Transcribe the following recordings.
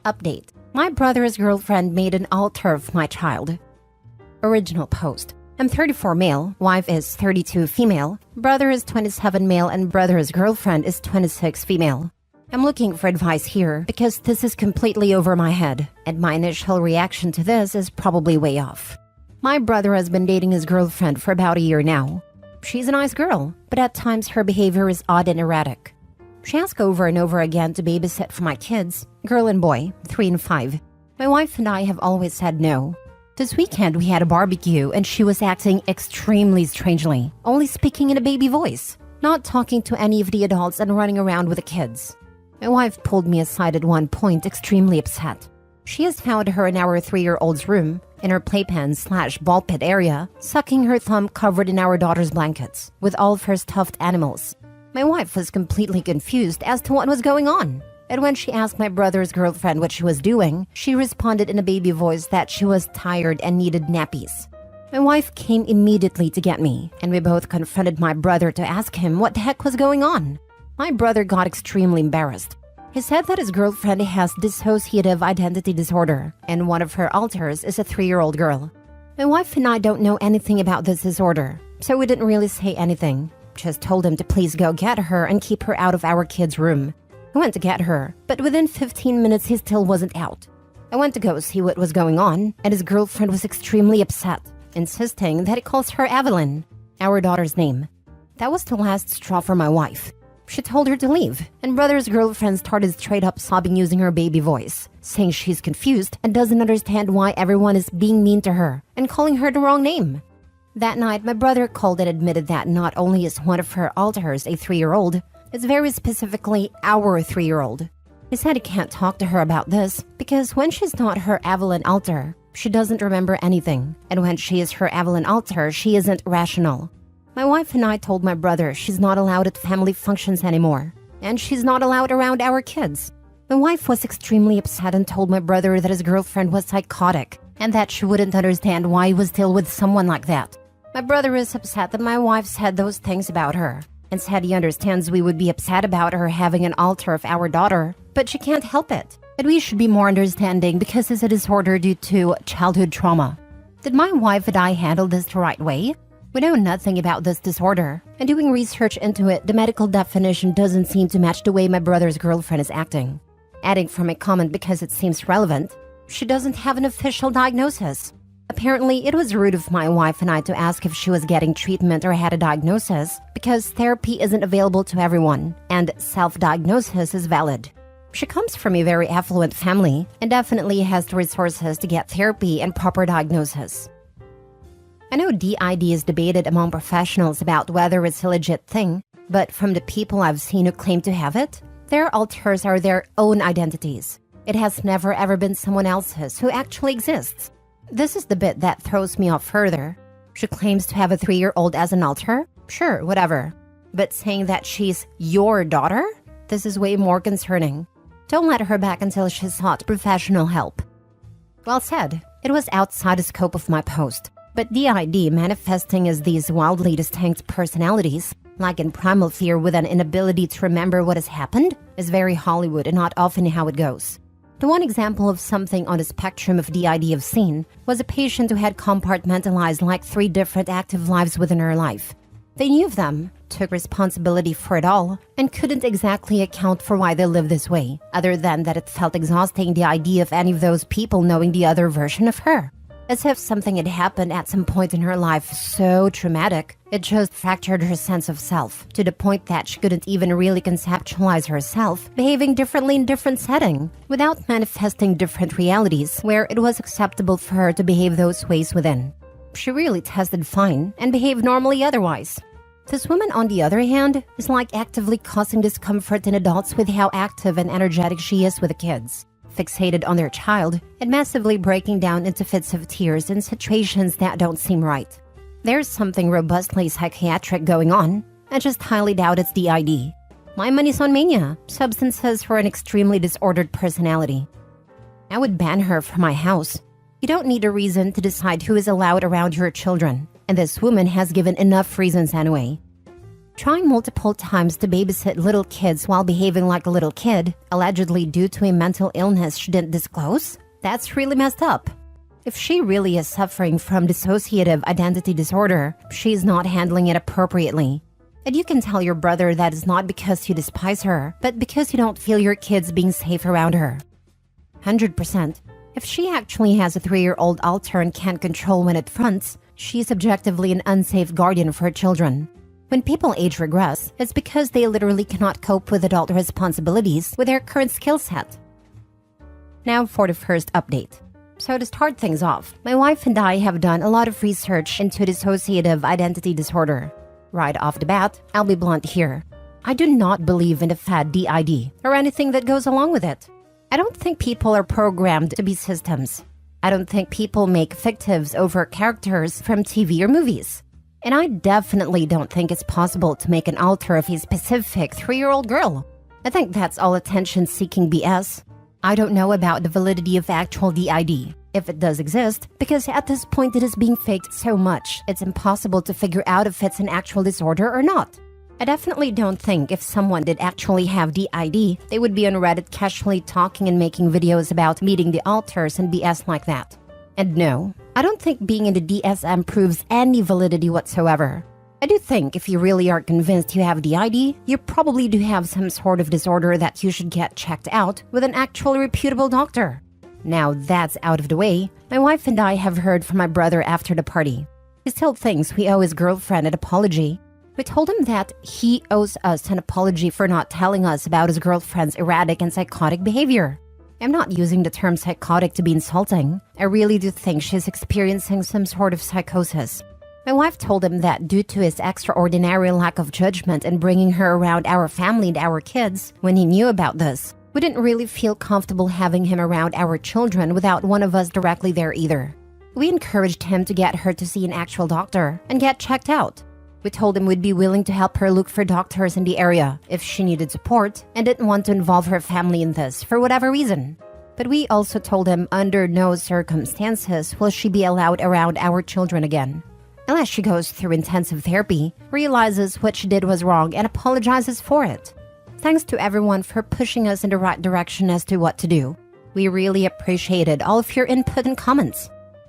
Update. My brother's girlfriend made an altar of my child. Original post. I'm 34 male, wife is 32 female, brother is 27 male, and brother's girlfriend is 26 female. I'm looking for advice here because this is completely over my head, and my initial reaction to this is probably way off. My brother has been dating his girlfriend for about a year now. She's a nice girl, but at times her behavior is odd and erratic. She asks over and over again to babysit for my kids, girl and boy, 3 and 5. My wife and I have always said no. This weekend we had a barbecue and she was acting extremely strangely, only speaking in a baby voice, not talking to any of the adults and running around with the kids. My wife pulled me aside at one point, extremely upset. She has found her in our 3-year-old's room, in her playpen/ball pit area, sucking her thumb covered in our daughter's blankets, with all of her stuffed animals. My wife was completely confused as to what was going on. And when she asked my brother's girlfriend what she was doing, she responded in a baby voice that she was tired and needed nappies. My wife came immediately to get me, and we both confronted my brother to ask him what the heck was going on. My brother got extremely embarrassed. He said that his girlfriend has dissociative identity disorder, and one of her alters is a 3-year-old girl. My wife and I don't know anything about this disorder, so we didn't really say anything. Just told him to please go get her and keep her out of our kids' room. I went to get her, but within 15 minutes he still wasn't out. I went to go see what was going on, and his girlfriend was extremely upset, insisting that he calls her Evelyn, our daughter's name. That was the last straw for my wife. She told her to leave, and brother's girlfriend started straight up sobbing using her baby voice, saying she's confused and doesn't understand why everyone is being mean to her and calling her the wrong name. That night, my brother called and admitted that not only is one of her alters a 3-year-old, it's very specifically our 3-year-old. He said he can't talk to her about this because when she's not her Evelyn alter, she doesn't remember anything, and when she is her Evelyn alter, she isn't rational. My wife and I told my brother she's not allowed at family functions anymore, and she's not allowed around our kids. My wife was extremely upset and told my brother that his girlfriend was psychotic and that she wouldn't understand why he was still with someone like that. My brother is upset that my wife said those things about her, and said he understands we would be upset about her having an alter of our daughter, but she can't help it, and we should be more understanding because it's a disorder due to childhood trauma. Did my wife and I handle this the right way? We know nothing about this disorder, and doing research into it, the medical definition doesn't seem to match the way my brother's girlfriend is acting. Adding from a comment because it seems relevant, she doesn't have an official diagnosis. Apparently, it was rude of my wife and I to ask if she was getting treatment or had a diagnosis because therapy isn't available to everyone, and self-diagnosis is valid. She comes from a very affluent family and definitely has the resources to get therapy and proper diagnosis. I know DID is debated among professionals about whether it's a legit thing, but from the people I've seen who claim to have it, their alters are their own identities. It has never ever been someone else's who actually exists. This is the bit that throws me off further. She claims to have a 3-year-old as an alter? Sure, whatever. But saying that she's your daughter? This is way more concerning. Don't let her back until she's sought professional help. Well said. It was outside the scope of my post. But DID manifesting as these wildly distinct personalities, like in Primal Fear with an inability to remember what has happened, is very Hollywood and not often how it goes. The one example of something on the spectrum of DID I've seen was a patient who had compartmentalized like 3 different active lives within her life. They knew of them, took responsibility for it all, and couldn't exactly account for why they lived this way, other than that it felt exhausting the idea of any of those people knowing the other version of her. As if something had happened at some point in her life so traumatic, it just fractured her sense of self, to the point that she couldn't even really conceptualize herself, behaving differently in different settings, without manifesting different realities where it was acceptable for her to behave those ways within. She really tested fine and behaved normally otherwise. This woman, on the other hand, is like actively causing discomfort in adults with how active and energetic she is with the kids. Fixated on their child, and massively breaking down into fits of tears in situations that don't seem right. There's something robustly psychiatric going on. I just highly doubt it's DID. My money's on mania, substances for an extremely disordered personality. I would ban her from my house. You don't need a reason to decide who is allowed around your children, and this woman has given enough reasons anyway. Trying multiple times to babysit little kids while behaving like a little kid, allegedly due to a mental illness she didn't disclose? That's really messed up. If she really is suffering from dissociative identity disorder, she's not handling it appropriately. And you can tell your brother that is not because you despise her, but because you don't feel your kids being safe around her. 100%. If she actually has a 3-year-old alter and can't control when it fronts, she's objectively an unsafe guardian for her children. When people age regress, it's because they literally cannot cope with adult responsibilities with their current skill set. Now for the first update. So to start things off, my wife and I have done a lot of research into dissociative identity disorder. Right off the bat, I'll be blunt here. I do not believe in the fad DID or anything that goes along with it. I don't think people are programmed to be systems. I don't think people make fictives over characters from TV or movies. And I definitely don't think it's possible to make an alter of a specific 3-year-old girl. I think that's all attention-seeking BS. I don't know about the validity of actual DID, if it does exist, because at this point it is being faked so much, it's impossible to figure out if it's an actual disorder or not. I definitely don't think if someone did actually have DID, they would be on Reddit casually talking and making videos about meeting the alters and BS like that. And no, I don't think being in the DSM proves any validity whatsoever. I do think if you really are convinced you have DID, you probably do have some sort of disorder that you should get checked out with an actual reputable doctor. Now that's out of the way, my wife and I have heard from my brother after the party. He still thinks we owe his girlfriend an apology. We told him that he owes us an apology for not telling us about his girlfriend's erratic and psychotic behavior. I'm not using the term psychotic to be insulting. I really do think she's experiencing some sort of psychosis. My wife told him that due to his extraordinary lack of judgment in bringing her around our family and our kids, when he knew about this, we didn't really feel comfortable having him around our children without one of us directly there either. We encouraged him to get her to see an actual doctor and get checked out. We told him we'd be willing to help her look for doctors in the area if she needed support and didn't want to involve her family in this for whatever reason. But we also told him under no circumstances will she be allowed around our children again. Unless she goes through intensive therapy, realizes what she did was wrong and apologizes for it. Thanks to everyone for pushing us in the right direction as to what to do. We really appreciated all of your input and comments.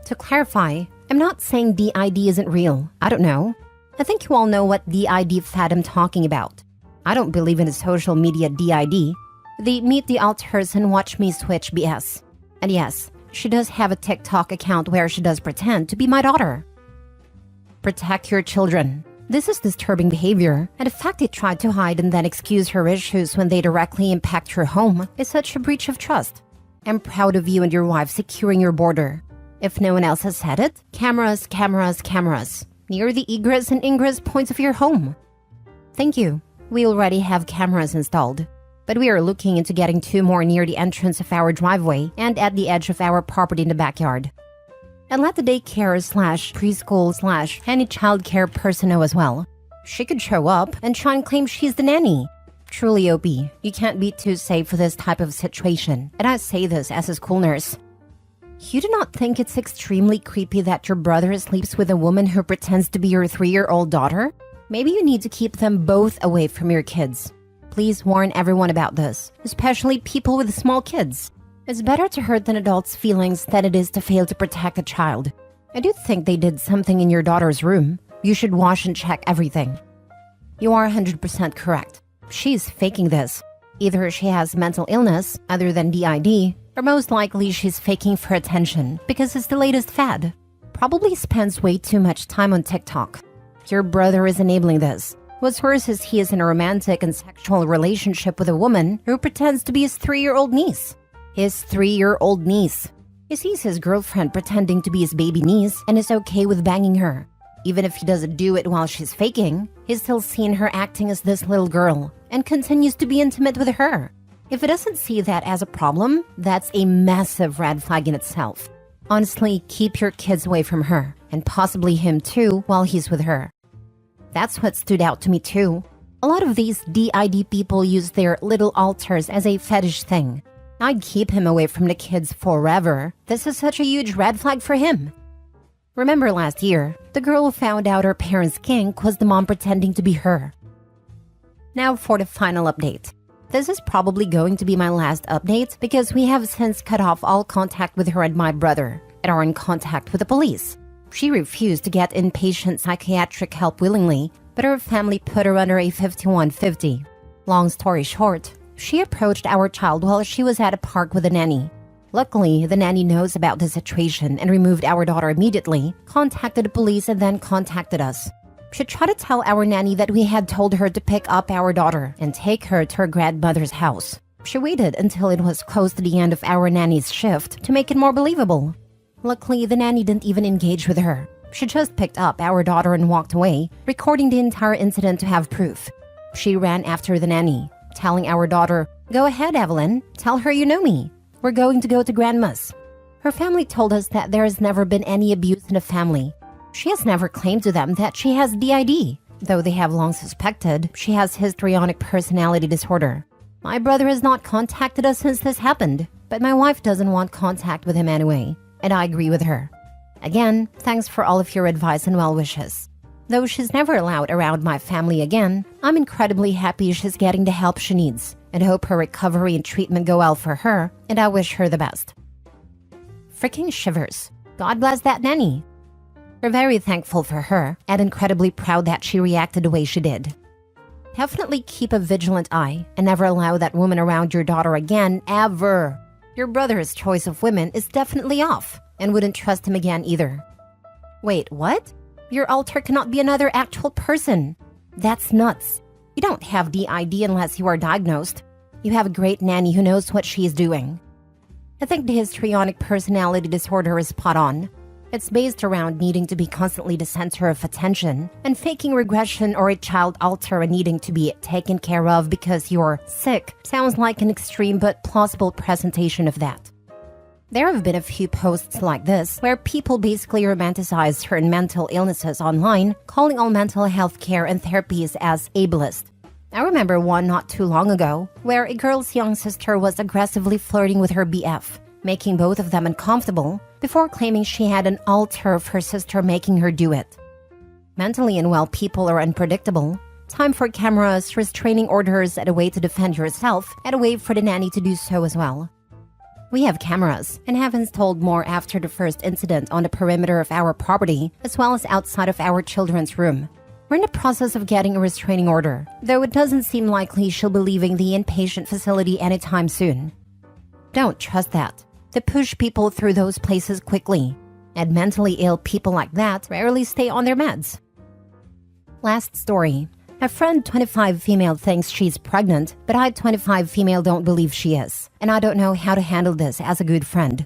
To clarify, I'm not saying DID isn't real. I don't know. I think you all know what DID fad I'm talking about. I don't believe in the social media DID, the meet the alters and watch me switch BS. And yes, she does have a TikTok account where she does pretend to be my daughter. Protect your children. This is disturbing behavior, and the fact they tried to hide and then excuse her issues when they directly impact her home is such a breach of trust. I'm proud of you and your wife securing your border. If no one else has said it, cameras, cameras, cameras. Near the egress and ingress points of your home. Thank you. We already have cameras installed, but we are looking into getting 2 more near the entrance of our driveway and at the edge of our property in the backyard. And let the daycare / preschool / any childcare person know as well. She could show up and try and claim she's the nanny. Truly, OP, you can't be too safe for this type of situation, and I say this as a school nurse. You do not think it's extremely creepy that your brother sleeps with a woman who pretends to be your 3-year-old daughter? Maybe you need to keep them both away from your kids. Please warn everyone about this, especially people with small kids. It's better to hurt an adult's feelings than it is to fail to protect a child. I do think they did something in your daughter's room. You should wash and check everything. You are 100% correct. She's faking this. Either she has mental illness, other than DID, or most likely she's faking for attention because it's the latest fad. Probably spends way too much time on TikTok. Your brother is enabling this. What's worse is he is in a romantic and sexual relationship with a woman who pretends to be his 3-year-old niece. His 3-year-old niece. He sees his girlfriend pretending to be his baby niece and is okay with banging her. Even if he doesn't do it while she's faking, he's still seen her acting as this little girl and continues to be intimate with her. If he doesn't see that as a problem, that's a massive red flag in itself. Honestly, keep your kids away from her, and possibly him too while he's with her. That's what stood out to me too. A lot of these DID people use their little alters as a fetish thing. I'd keep him away from the kids forever. This is such a huge red flag for him. Remember last year, the girl who found out her parents' kink was the mom pretending to be her. Now for the final update. This is probably going to be my last update because we have since cut off all contact with her and my brother and are in contact with the police. She refused to get inpatient psychiatric help willingly, but her family put her under a 5150. Long story short, she approached our child while she was at a park with a nanny. Luckily, the nanny knows about the situation and removed our daughter immediately, contacted the police, and then contacted us. She tried to tell our nanny that we had told her to pick up our daughter and take her to her grandmother's house. She waited until it was close to the end of our nanny's shift to make it more believable. Luckily, the nanny didn't even engage with her. She just picked up our daughter and walked away, recording the entire incident to have proof. She ran after the nanny, telling our daughter, "Go ahead, Evelyn. Tell her you know me. We're going to go to grandma's." Her family told us that there has never been any abuse in the family. She has never claimed to them that she has DID, though they have long suspected she has histrionic personality disorder. My brother has not contacted us since this happened, but my wife doesn't want contact with him anyway, and I agree with her. Again, thanks for all of your advice and well wishes. Though she's never allowed around my family again, I'm incredibly happy she's getting the help she needs, and hope her recovery and treatment go well for her, and I wish her the best. Freaking shivers. God bless that nanny. We're very thankful for her and incredibly proud that she reacted the way she did. Definitely keep a vigilant eye and never allow that woman around your daughter again, ever. Your brother's choice of women is definitely off and wouldn't trust him again either. Wait, what? Your alter cannot be another actual person. That's nuts. You don't have DID unless you are diagnosed. You have a great nanny who knows what she is doing. I think the histrionic personality disorder is spot on. It's based around needing to be constantly the center of attention and faking regression or a child alter and needing to be taken care of because you're sick sounds like an extreme but plausible presentation of that. There have been a few posts like this where people basically romanticize certain mental illnesses online, calling all mental health care and therapies as ableist. I remember one not too long ago where a girl's young sister was aggressively flirting with her BF, making both of them uncomfortable before claiming she had an alter of her sister making her do it. Mentally unwell people are unpredictable. Time for cameras, restraining orders, and a way to defend yourself, and a way for the nanny to do so as well. We have cameras and have installed more after the first incident on the perimeter of our property, as well as outside of our children's room. We're in the process of getting a restraining order, though it doesn't seem likely she'll be leaving the inpatient facility anytime soon. Don't trust that. They push people through those places quickly, and mentally ill people like that rarely stay on their meds. Last story. A friend 25 female thinks she's pregnant, but I 25 female don't believe she is, and I don't know how to handle this as a good friend.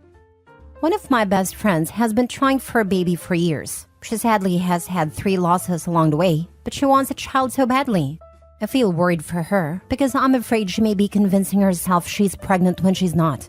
One of my best friends has been trying for a baby for years. She sadly has had 3 losses along the way, but she wants a child so badly. I feel worried for her because I'm afraid she may be convincing herself she's pregnant when she's not.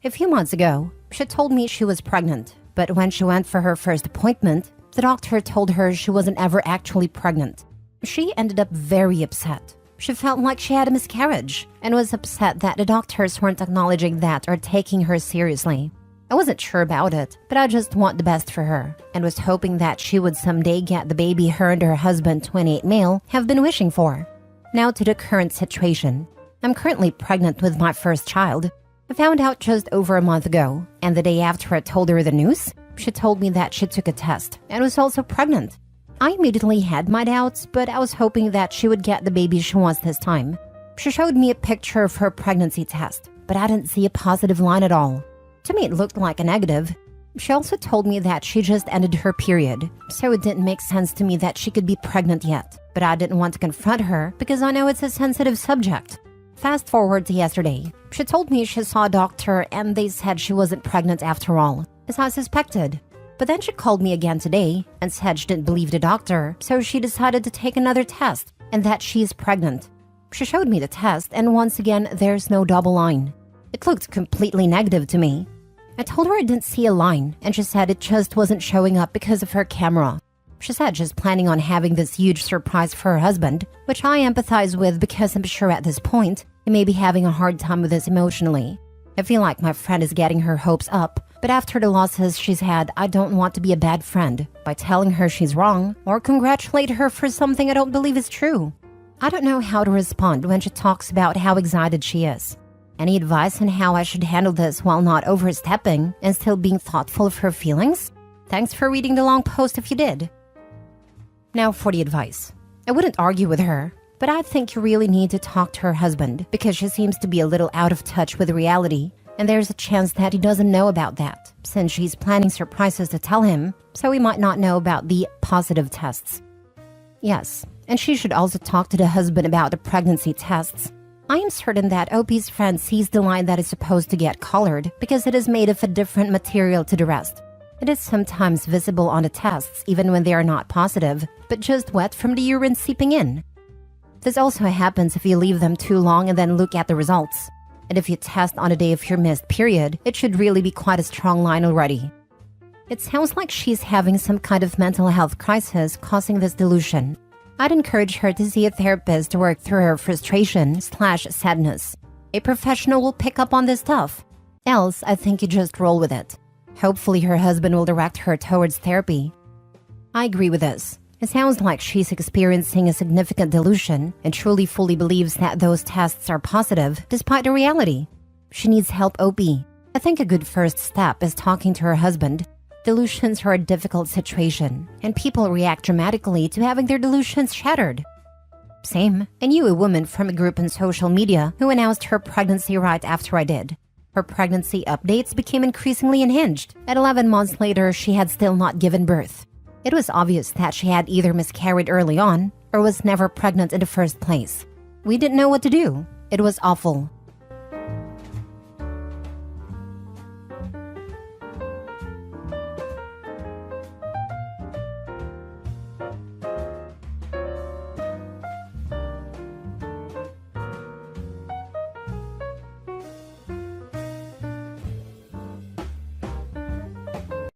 A few months ago, she told me she was pregnant, but when she went for her first appointment, the doctor told her she wasn't ever actually pregnant. She ended up very upset. She felt like she had a miscarriage and was upset that the doctors weren't acknowledging that or taking her seriously. I wasn't sure about it, but I just want the best for her and was hoping that she would someday get the baby her and her husband, 28 male, have been wishing for. Now to the current situation. I'm currently pregnant with my first child. I found out just over a month ago, and the day after I told her the news, she told me that she took a test and was also pregnant. I immediately had my doubts, but I was hoping that she would get the baby she wants this time. She showed me a picture of her pregnancy test, but I didn't see a positive line at all. To me, it looked like a negative. She also told me that she just ended her period, so it didn't make sense to me that she could be pregnant yet. But I didn't want to confront her because I know it's a sensitive subject. Fast forward to yesterday. She told me she saw a doctor and they said she wasn't pregnant after all, as I suspected. But then she called me again today and said she didn't believe the doctor, so she decided to take another test and that she's pregnant. She showed me the test and once again there's no double line. It looked completely negative to me. I told her I didn't see a line and she said it just wasn't showing up because of her camera. She said she's planning on having this huge surprise for her husband, which I empathize with because I'm sure at this point he may be having a hard time with this emotionally. I feel like my friend is getting her hopes up, but after the losses she's had, I don't want to be a bad friend by telling her she's wrong or congratulate her for something I don't believe is true. I don't know how to respond when she talks about how excited she is. Any advice on how I should handle this while not overstepping and still being thoughtful of her feelings? Thanks for reading the long post if you did. Now for the advice. I wouldn't argue with her, but I think you really need to talk to her husband because she seems to be a little out of touch with reality, and there's a chance that he doesn't know about that, since she's planning surprises to tell him, so he might not know about the positive tests. Yes, and she should also talk to the husband about the pregnancy tests. I am certain that OP's friend sees the line that is supposed to get colored because it is made of a different material to the rest. It is sometimes visible on the tests even when they are not positive, but just wet from the urine seeping in. This also happens if you leave them too long and then look at the results. And if you test on the day of your missed period, it should really be quite a strong line already. It sounds like she's having some kind of mental health crisis causing this delusion. I'd encourage her to see a therapist to work through her frustration/sadness. A professional will pick up on this stuff. Else, I think you just roll with it. Hopefully her husband will direct her towards therapy. I agree with this. It sounds like she's experiencing a significant delusion and truly fully believes that those tests are positive despite the reality. She needs help, OP. I think a good first step is talking to her husband. Delusions are a difficult situation, and people react dramatically to having their delusions shattered. Same. I knew a woman from a group on social media who announced her pregnancy right after I did. Her pregnancy updates became increasingly unhinged. At 11 months later, she had still not given birth. It was obvious that she had either miscarried early on or was never pregnant in the first place. We didn't know what to do. It was awful.